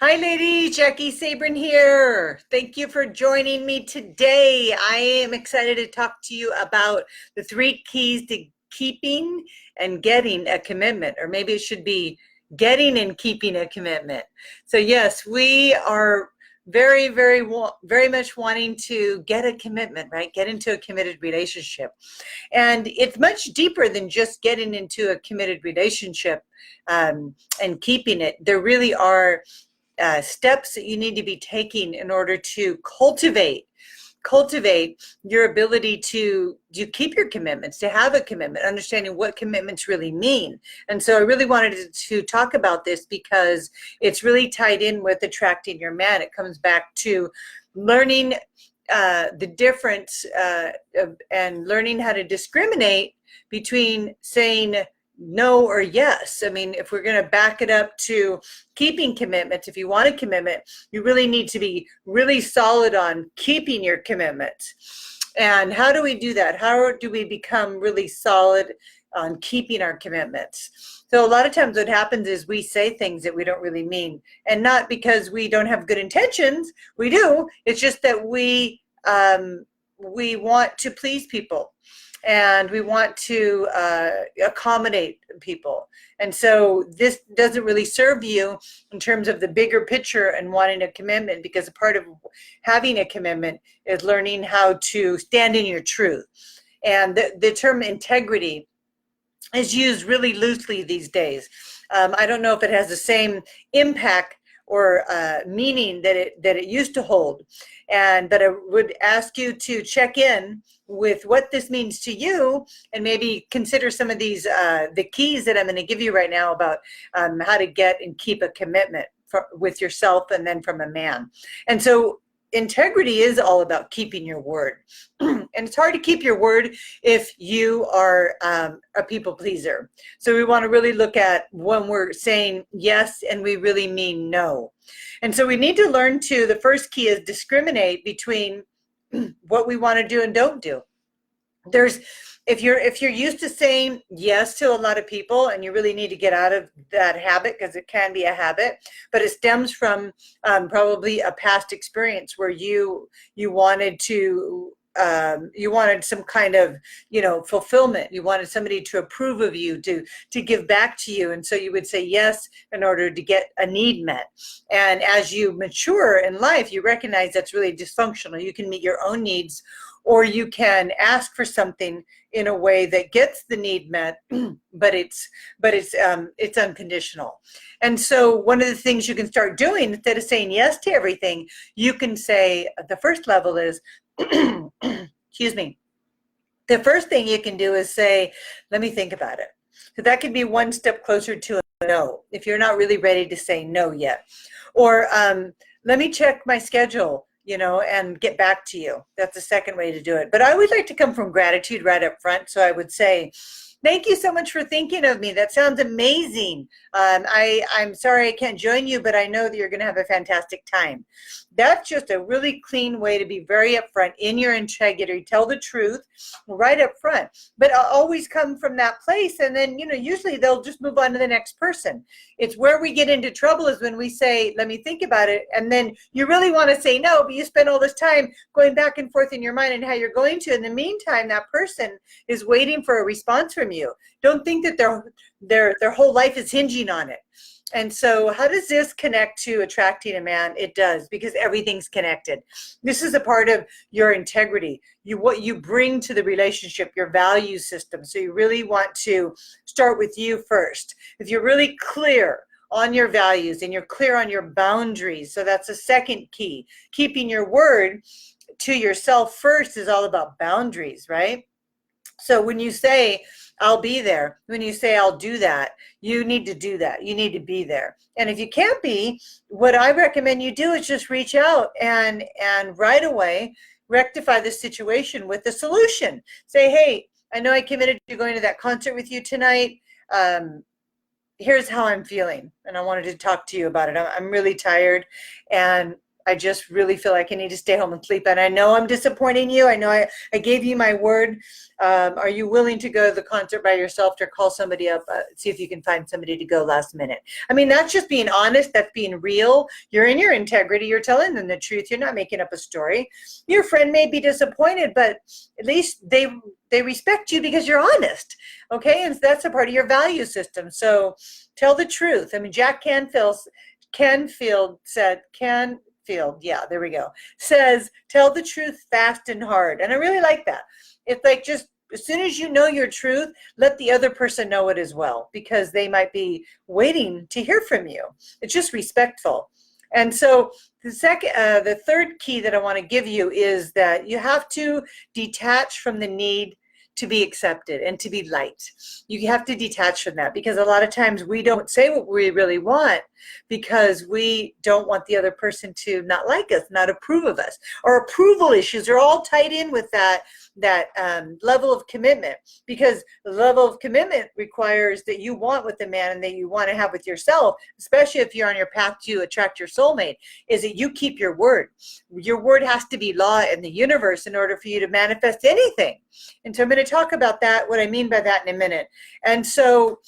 Hi, ladies. Jackie Sabrin here. Thank you for joining me today. I am excited to talk to you about the 3 keys to keeping and getting a commitment, or maybe it should be getting and keeping a commitment. So, yes, we are very much wanting to get a commitment, right? Get into a committed relationship. And it's much deeper than just getting into a committed relationship and keeping it. There really are steps that you need to be taking in order to cultivate your ability to keep your commitments, to have a commitment, understanding what commitments really mean. And so I really wanted to talk about this because it's really tied in with attracting your man. It comes back to learning the difference and learning how to discriminate between saying no or yes. I mean, if we're going to back it up to keeping commitments, if you want a commitment, you really need to be really solid on keeping your commitments. And how do we do that? How do we become really solid on keeping our commitments? So a lot of times what happens is we say things that we don't really mean, and not because we don't have good intentions. We do. It's just that we want to please people, and we want to accommodate people. And so this doesn't really serve you in terms of the bigger picture and wanting a commitment, because a part of having a commitment is learning how to stand in your truth. And the term integrity is used really loosely these days. I don't know if it has the same impact or meaning that it used to hold. But I would ask you to check in with what this means to you, and maybe consider some of these the keys that I'm going to give you right now about how to get and keep a commitment with yourself and then from a man. And so integrity is all about keeping your word. And it's hard to keep your word if you are a people pleaser. So we want to really look at when we're saying yes and we really mean no. And so we need to learn to, the first key is discriminate between what we want to do and don't do. If you're used to saying yes to a lot of people, and you really need to get out of that habit, because it can be a habit, but it stems from probably a past experience where you wanted to you wanted some kind of fulfillment. You wanted somebody to approve of you, to give back to you, and so you would say yes in order to get a need met. And as you mature in life, you recognize that's really dysfunctional. You can meet your own needs, or you can ask for something in a way that gets the need met, but it's unconditional. And so one of the things you can start doing, instead of saying yes to everything, you can say, the first level is, excuse me, the first thing you can do is say, let me think about it. So that could be one step closer to a no, if you're not really ready to say no yet. Or let me check my schedule, and get back to you. That's the second way to do it. But I always like to come from gratitude right up front. So I would say, thank you so much for thinking of me. That sounds amazing. I'm sorry I can't join you, but I know that you're going to have a fantastic time. That's just a really clean way to be very upfront in your integrity. Tell the truth right up front. But I'll always come from that place, and then usually they'll just move on to the next person. It's where we get into trouble is when we say, let me think about it, and then you really want to say no, but you spend all this time going back and forth in your mind and how you're going to. In the meantime, that person is waiting for a response from you. Don't think that their whole life is hinging on it. And so how does this connect to attracting a man? It does, because everything's connected. This is a part of your integrity, what you bring to the relationship, your value system. So you really want to start with you first. If you're really clear on your values and you're clear on your boundaries, so that's the second key. Keeping your word to yourself first is all about boundaries, right? So when you say, I'll be there, when you say, I'll do that, you need to do that. You need to be there. And if you can't be, what I recommend you do is just reach out and right away rectify the situation with a solution. Say, hey, I know I committed to going to that concert with you tonight. Here's how I'm feeling, and I wanted to talk to you about it. I'm really tired, and I just really feel like I need to stay home and sleep. And I know I'm disappointing you. I know I gave you my word. Are you willing to go to the concert by yourself or call somebody up, see if you can find somebody to go last minute? I mean, that's just being honest. That's being real. You're in your integrity. You're telling them the truth. You're not making up a story. Your friend may be disappointed, but at least they respect you because you're honest. Okay. And that's a part of your value system. So tell the truth. I mean, Jack Canfield said, yeah, there we go, says, tell the truth fast and hard. And I really like that. It's like, just as soon as you know your truth, let the other person know it as well, because they might be waiting to hear from you. It's just respectful. And so the third key that I want to give you is that you have to detach from the need to be accepted and to be liked. You have to detach from that, because a lot of times we don't say what we really want because we don't want the other person to not like us, not approve of us. Our approval issues are all tied in with that level of commitment, because the level of commitment requires that you want with the man and that you want to have with yourself, especially if you're on your path to attract your soulmate, is that you keep your word. Your word has to be law in the universe in order for you to manifest anything. And so I'm going to talk about that, what I mean by that, in a minute. And so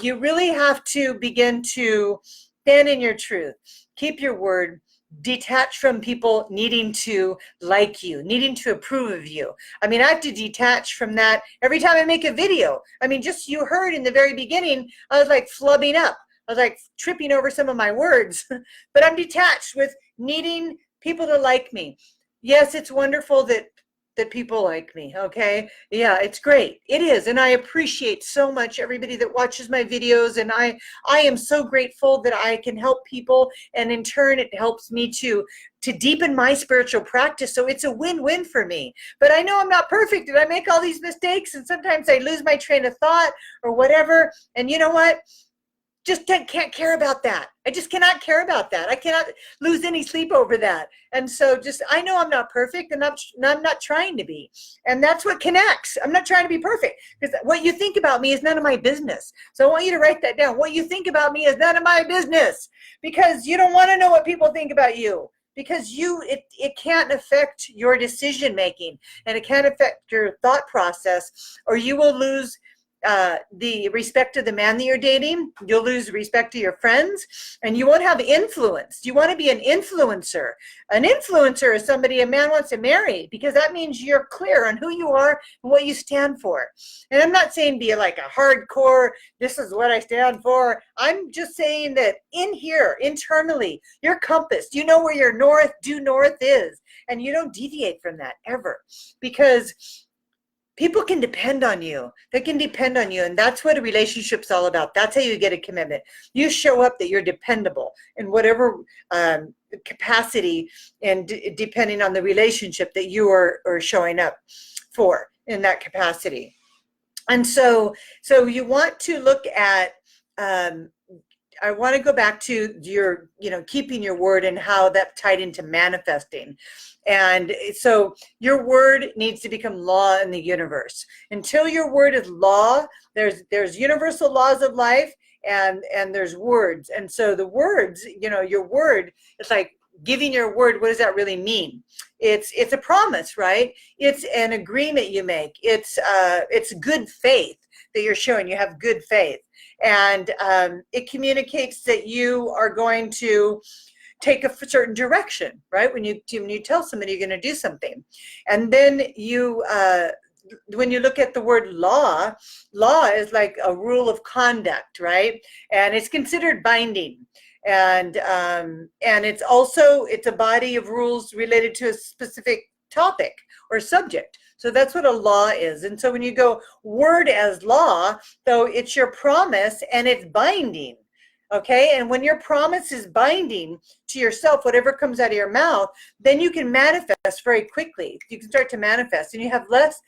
you really have to begin to stand in your truth, keep your word, detach from people needing to like you, needing to approve of you. I mean, I have to detach from that every time I make a video. I mean, just, you heard in the very beginning, I was like flubbing up. I was like tripping over some of my words, but I'm detached with needing people to like me. Yes, it's wonderful that people like me. Okay. Yeah, it's great. It is. And I appreciate so much everybody that watches my videos. And I am so grateful that I can help people. And in turn, it helps me to deepen my spiritual practice. So it's a win-win for me. But I know I'm not perfect and I make all these mistakes. And sometimes I lose my train of thought or whatever. And you know what? Just can't care about that. I just cannot care about that. I cannot lose any sleep over that. And so I know I'm not perfect, and I'm not trying to be. And that's what connects. I'm not trying to be perfect, because what you think about me is none of my business. So I want you to write that down. What you think about me is none of my business, because you don't want to know what people think about you, because it can't affect your decision making, and it can't affect your thought process, or you will lose the respect of the man that you're dating. You'll lose respect to your friends, and you won't have influence. You want to be an influencer. An influencer is somebody a man wants to marry, because that means you're clear on who you are and what you stand for. And I'm not saying be like a hardcore, this is what I stand for. I'm just saying that in here, internally, your compass, you know where your due north is, and you don't deviate from that ever, because people can depend on you. They can depend on you. And that's what a relationship's all about. That's how you get a commitment. You show up that you're dependable in whatever capacity, and depending on the relationship that you are showing up for in that capacity. And so you want to look at, I want to go back to your, keeping your word and how that tied into manifesting. And so your word needs to become law in the universe. Until your word is law, there's universal laws of life, and there's words. And so the words, your word, it's like giving your word. What does that really mean? It's a promise, right? It's an agreement you make. It's good faith that you're showing. You have good faith. And it communicates that you are going to take a certain direction, right? When you tell somebody you're going to do something. And then when you look at the word law is like a rule of conduct, right? And it's considered binding. And it's a body of rules related to a specific topic or subject. So that's what a law is. And so when you go word as law, though, it's your promise and it's binding. Okay. And when your promise is binding to yourself, whatever comes out of your mouth, then you can manifest very quickly. You can start to manifest, and you have less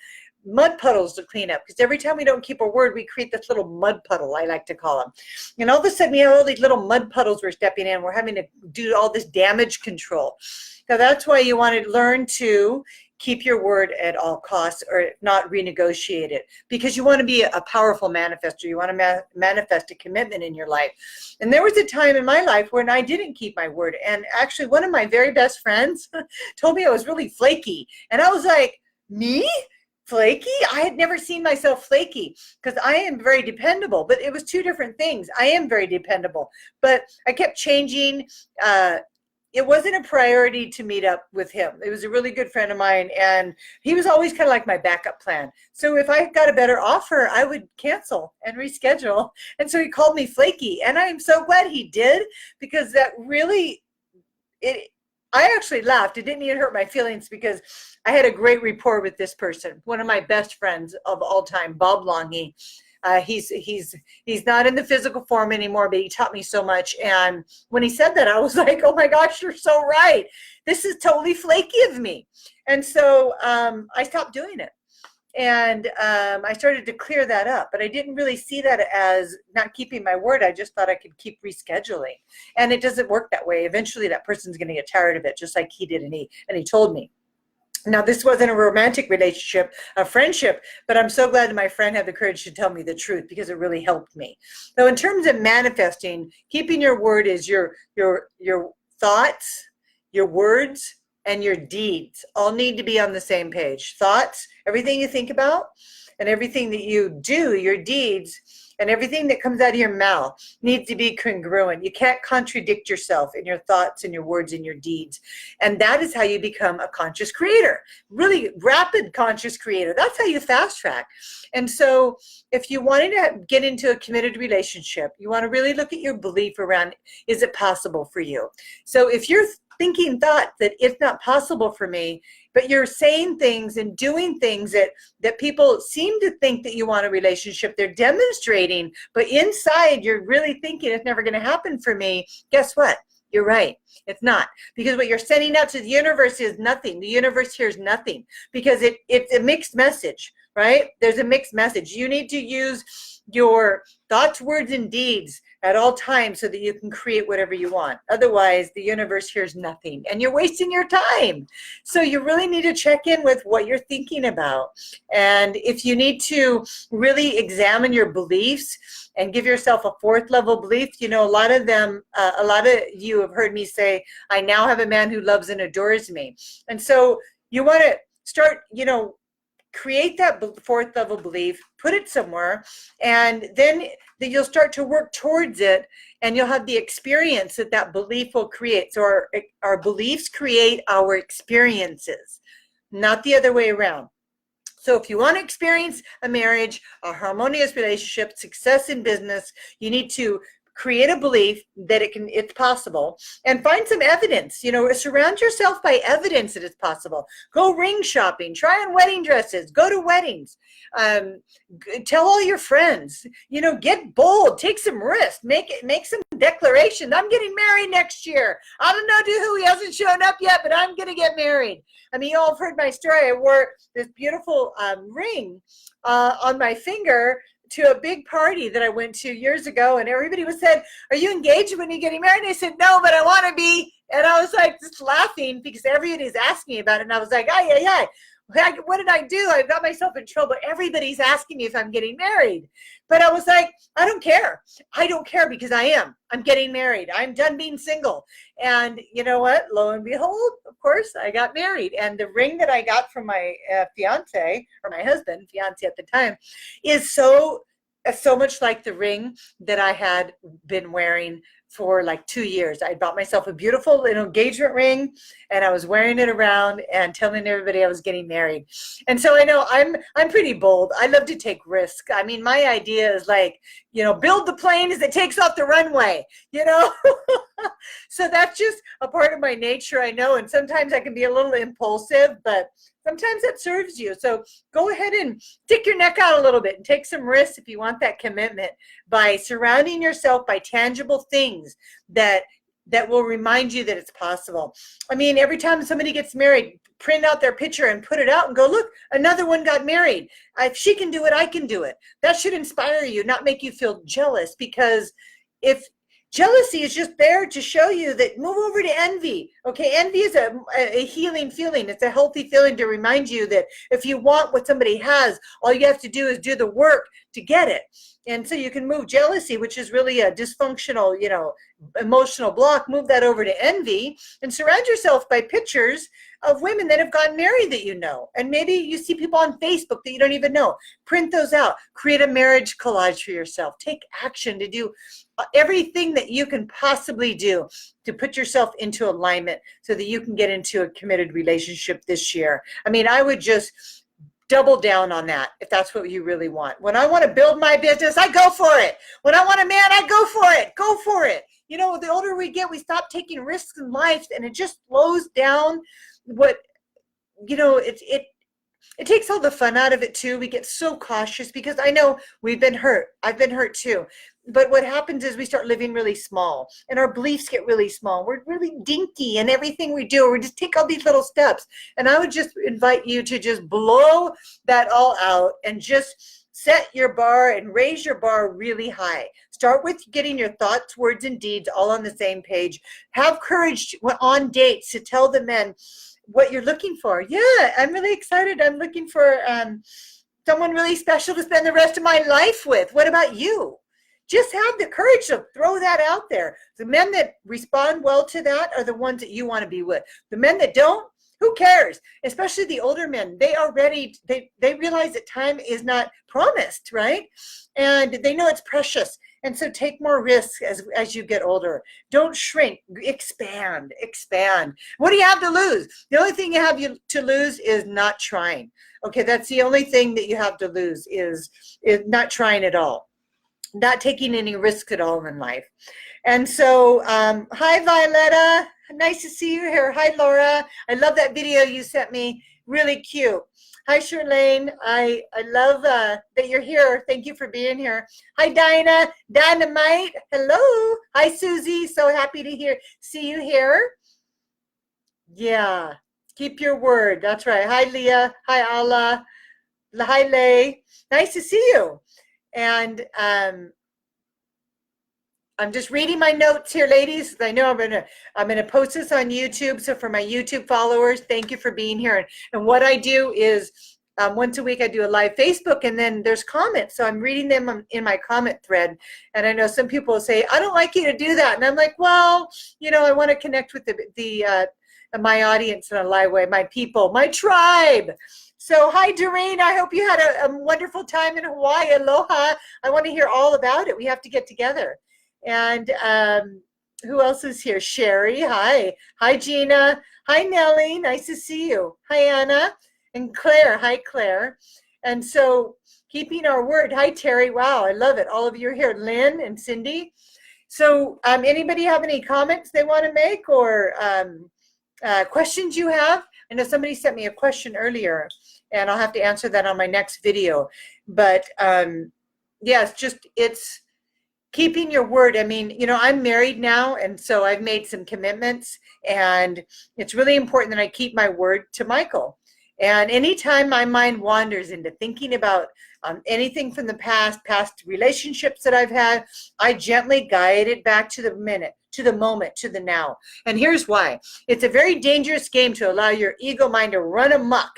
mud puddles to clean up, because every time we don't keep a word, we create this little mud puddle, I like to call them. And all of a sudden we have all these little mud puddles we're stepping in. We're having to do all this damage control. So that's why you want to learn to keep your word at all costs, or if not, renegotiate it, because you want to be a powerful manifester. You want to manifest a commitment in your life. And there was a time in my life when I didn't keep my word. And actually, one of my very best friends told me I was really flaky. And I was like, me? Flaky? I had never seen myself flaky, because I am very dependable, but it was two different things. I am very dependable, but I kept changing. It wasn't a priority to meet up with him. It was a really good friend of mine, and he was always kind of like my backup plan. So if I got a better offer, I would cancel and reschedule. And so he called me flaky, and I am so glad he did, because that really, I actually laughed. It didn't even hurt my feelings, because I had a great rapport with this person, one of my best friends of all time, Bob Longy. He's not in the physical form anymore, but he taught me so much. And when he said that, I was like, oh my gosh, you're so right. This is totally flaky of me. And so I stopped doing it. And I started to clear that up, but I didn't really see that as not keeping my word. I just thought I could keep rescheduling, and it doesn't work that way. Eventually that person's going to get tired of it, just like he did. And he told me. Now, this wasn't a romantic relationship, a friendship, but I'm so glad that my friend had the courage to tell me the truth, because it really helped me. So in terms of manifesting, keeping your word is your thoughts, your words, and your deeds all need to be on the same page. Thoughts, everything you think about, and everything that you do, your deeds, and everything that comes out of your mouth needs to be congruent. You can't contradict yourself in your thoughts and your words and your deeds. And that is how you become a conscious creator, really rapid conscious creator. That's how you fast track. And so if you wanted to get into a committed relationship, you want to really look at your belief around, is it possible for you? So if you're thinking thought that it's not possible for me, but you're saying things and doing things that people seem to think that you want a relationship, they're demonstrating, but inside you're really thinking it's never going to happen for me. Guess what? You're right. It's not. Because what you're sending out to the universe is nothing. The universe hears nothing, because it's a mixed message, right? There's a mixed message. You need to use your thoughts, words, and deeds at all times so that you can create whatever you want. Otherwise, the universe hears nothing, and you're wasting your time. So you really need to check in with what you're thinking about. And if you need to really examine your beliefs and give yourself a fourth level belief, a lot of you have heard me say, I now have a man who loves and adores me. And so you want to start, create that fourth level belief, put it somewhere, and then you'll start to work towards it, and you'll have the experience that belief will create. So our beliefs create our experiences, not the other way around. So if you want to experience a marriage, a harmonious relationship, success in business, you need to create a belief that it's possible, and find some evidence. Surround yourself by evidence that it's possible. Go ring shopping, try on wedding dresses, go to weddings, tell all your friends, get bold, take some risks, make some declarations. I'm getting married next year. I don't know who, he hasn't shown up yet, but I'm going to get married. I mean, you all have heard my story. I wore this beautiful ring on my finger to a big party that I went to years ago, and everybody said, are you engaged when you're getting married? And I said, no, but I want to be. And I was like just laughing, because everybody's asking me about it. And I was like, what did I do? I got myself in trouble. Everybody's asking me if I'm getting married. But I was like, I don't care. I don't care, because I'm getting married. I'm done being single. And you know what? Lo and behold, of course, I got married. And the ring that I got from my fiance, or my husband, fiance at the time, is so much like the ring that I had been wearing for like 2 years. I bought myself a beautiful engagement ring, and I was wearing it around and telling everybody I was getting married. And so I know I'm pretty bold. I love to take risks. I mean, my idea is like, build the plane as it takes off the runway, So that's just a part of my nature, I know. And sometimes I can be a little impulsive, but sometimes that serves you. So go ahead and stick your neck out a little bit and take some risks if you want that commitment, by surrounding yourself by tangible things that will remind you that it's possible. I mean, every time somebody gets married, print out their picture and put it out and go, look, another one got married. If she can do it, I can do it. That should inspire you, not make you feel jealous, because if Jealousy is just there to show you that move over to envy. Okay, envy is a healing feeling. It's a healthy feeling to remind you that if you want what somebody has, all you have to do is do the work to get it. And so you can move jealousy, which is really a dysfunctional, emotional block, move that over to envy and surround yourself by pictures of women that have gotten married that you know. And maybe you see people on Facebook that you don't even know. Print those out. Create a marriage collage for yourself. Take action to do everything that you can possibly do to put yourself into alignment so that you can get into a committed relationship this year. I mean, I would just double down on that if that's what you really want. When I want to build my business, I go for it. When I want a man, I go for it. Go for it. The older we get, we stop taking risks in life, and it just slows down it takes all the fun out of it too. We get so cautious because I know we've been hurt. I've been hurt too. But what happens is we start living really small and our beliefs get really small. We're really dinky in everything we do. We just take all these little steps. And I would just invite you to just blow that all out and just set your bar and raise your bar really high. Start with getting your thoughts, words, and deeds all on the same page. Have courage on dates to tell the men what you're looking for. Yeah, I'm really excited. I'm looking for someone really special to spend the rest of my life with. What about you? Just have the courage to throw that out there. The men that respond well to that are the ones that you want to be with. The men that don't, who cares? Especially the older men. They are ready. They realize that time is not promised, right? And they know it's precious. And so take more risks as you get older. Don't shrink. Expand. What do you have to lose? The only thing you have to lose is not trying. Okay, that's the only thing that you have to lose is not trying at all. Not taking any risks at all in life. And so, hi, Violetta. Nice to see you here. Hi, Laura. I love that video you sent me. Really cute. Hi, Charlene. I love that you're here. Thank you for being here. Hi, Dinah. Dynamite. Hello. Hi, Susie. So happy to see you here. Yeah. Keep your word. That's right. Hi, Leah. Hi, Allah. Hi, Lay. Nice to see you. And I'm just reading my notes here, ladies. I know I'm gonna post this on YouTube. So for my YouTube followers, thank you for being here. And what I do is once a week I do a live Facebook, and then there's comments. So I'm reading them in my comment thread. And I know some people will say, I don't like you to do that. And I'm like, well, I want to connect with my audience in a live way, my people, my tribe. So hi, Doreen. I hope you had a wonderful time in Hawaii. Aloha. I want to hear all about it. We have to get together. And who else is here? Sherry. Hi. Hi, Gina. Hi, Nellie. Nice to see you. Hi, Anna. And Claire. Hi, Claire. And so keeping our word. Hi, Terry. Wow, I love it. All of you are here. Lynn and Cindy. So anybody have any comments they want to make or questions you have? I know somebody sent me a question earlier, and I'll have to answer that on my next video. But yes, it's keeping your word. I mean, I'm married now, and so I've made some commitments, and it's really important that I keep my word to Michael. And anytime my mind wanders into thinking about anything from the past relationships that I've had, I gently guide it back to the minute, to the moment, to the now. And here's why. It's a very dangerous game to allow your ego mind to run amok,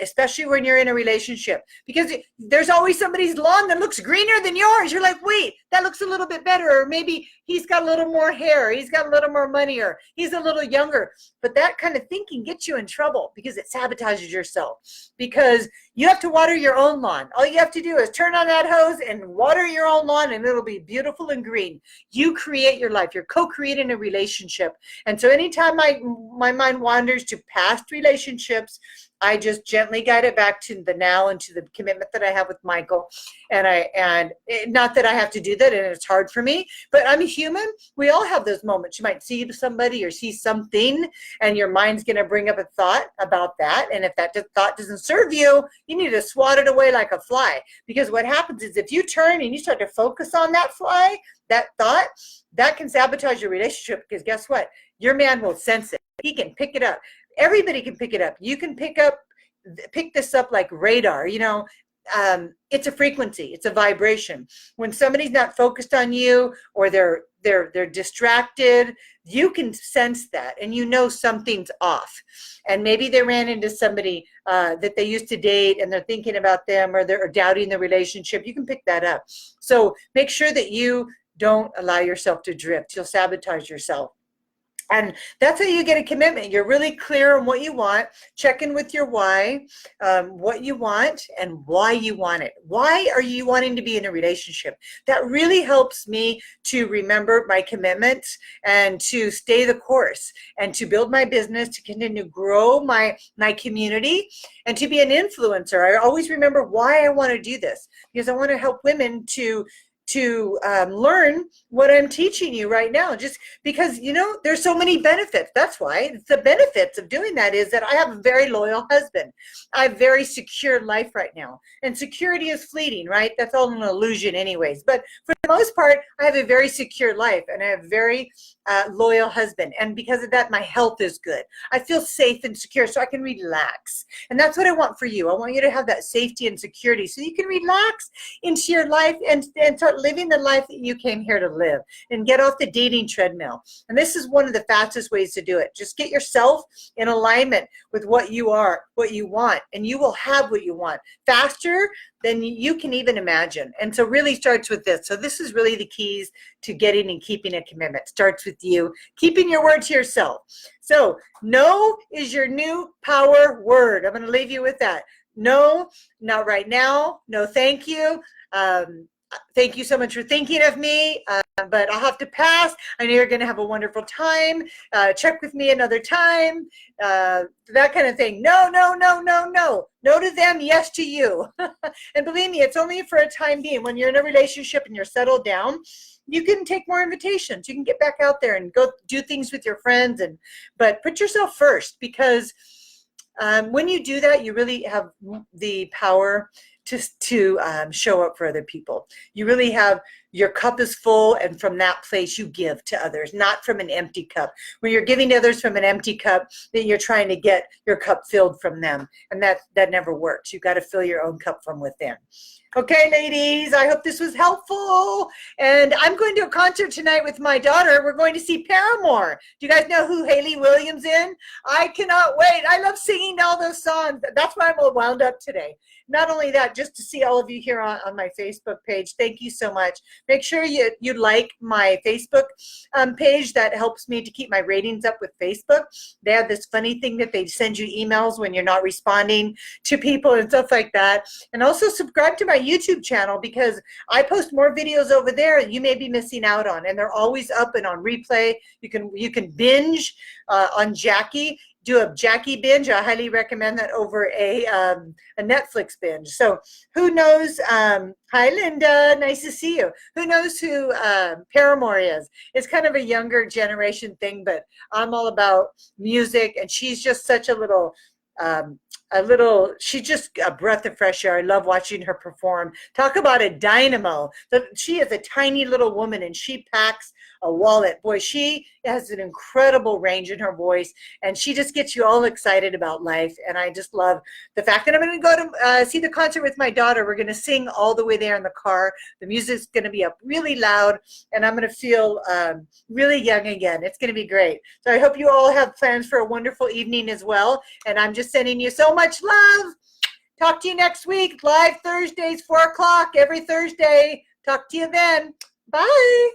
especially when you're in a relationship, because there's always somebody's lawn that looks greener than yours. You're like, wait, that looks a little bit better. Or maybe he's got a little more hair. He's got a little more money, or he's a little younger. But that kind of thinking gets you in trouble because it sabotages yourself, because you have to water your own lawn. All you have to do is turn on that hose and water your own lawn, and it'll be beautiful and green. You create your life. You're co-creating a relationship. And so anytime my mind wanders to past relationships, I just gently guide it back to the now and to the commitment that I have with Michael. And not that I have to do that, and it's hard for me, but I'm a human. We all have those moments. You might see somebody or see something, and your mind's going to bring up a thought about that. And if that thought doesn't serve you, you need to swat it away like a fly. Because what happens is if you turn and you start to focus on that fly, that thought, that can sabotage your relationship, because guess what? Your man will sense it. He can pick it up. Everybody can pick it up. You can pick this up like radar. It's a frequency. It's a vibration. When somebody's not focused on you, or they're they're distracted. You can sense that, and you know something's off. And maybe they ran into somebody that they used to date, and they're thinking about them, or they're doubting the relationship. You can pick that up. So make sure that you don't allow yourself to drift. You'll sabotage yourself. And that's how you get a commitment. You're really clear on what you want. Check in with your why, what you want and why you want it. Why are you wanting to be in a relationship? That really helps me to remember my commitments and to stay the course and to build my business, to continue to grow my community and to be an influencer. I always remember why I want to do this, because I want to help women to learn what I'm teaching you right now, just because, you know, there's so many benefits. That's why the benefits of doing that is that I have a very loyal husband. I have very secure life right now, and security is fleeting, right? That's all an illusion anyways. But for the most part, I have a very secure life, and I have a very loyal husband. And because of that, my health is good. I feel safe and secure, so I can relax. And that's what I want for you. I want you to have that safety and security so you can relax into your life and start living the life that you came here to live, and get off the dating treadmill. And this is one of the fastest ways to do it. Just get yourself in alignment with what you are, what you want, and you will have what you want faster than you can even imagine. And so really starts with this. So this is really the keys to getting and keeping a commitment. Starts with you keeping your word to yourself. So no is your new power word. I'm going to leave you with that. No, not right now. No, thank you. Thank you so much for thinking of me, but I'll have to pass. I know you're going to have a wonderful time. Check with me another time. That kind of thing. No, no, no, no, no. No to them, yes to you. And believe me, it's only for a time being. When you're in a relationship and you're settled down, you can take more invitations. You can get back out there and go do things with your friends. But put yourself first, because when you do that, you really have the power to show up for other people. You really have, your cup is full, and from that place you give to others, not from an empty cup. When you're giving to others from an empty cup, then you're trying to get your cup filled from them, and that never works. You've got to fill your own cup from within. Okay, ladies, I hope this was helpful. And I'm going to a concert tonight with my daughter. We're going to see Paramore. Do you guys know who Hayley Williams is? I cannot wait. I love singing all those songs. That's why I'm all wound up today. Not only that, just to see all of you here on my Facebook page. Thank you so much. Make sure you like my Facebook page. That helps me to keep my ratings up with Facebook. They have this funny thing that they send you emails when you're not responding to people and stuff like that. And also subscribe to my YouTube channel, because I post more videos over there that you may be missing out on, and they're always up and on replay. You can binge on Jaki. Do a Jaki binge. I highly recommend that over a Netflix binge. So who knows? Hi, Linda. Nice to see you. Who knows who Paramore is? It's kind of a younger generation thing, but I'm all about music, and she's just such a little she's just a breath of fresh air. I love watching her perform. Talk about a dynamo. She is a tiny little woman, and she packs a wallet. Boy, she has an incredible range in her voice, and she just gets you all excited about life. And I just love the fact that I'm going to go to see the concert with my daughter. We're going to sing all the way there in the car. The music's going to be up really loud, and I'm going to feel really young again. It's going to be great. So I hope you all have plans for a wonderful evening as well. And I'm just sending you so much love. Talk to you next week. Live Thursdays, 4 o'clock every Thursday. Talk to you then. Bye.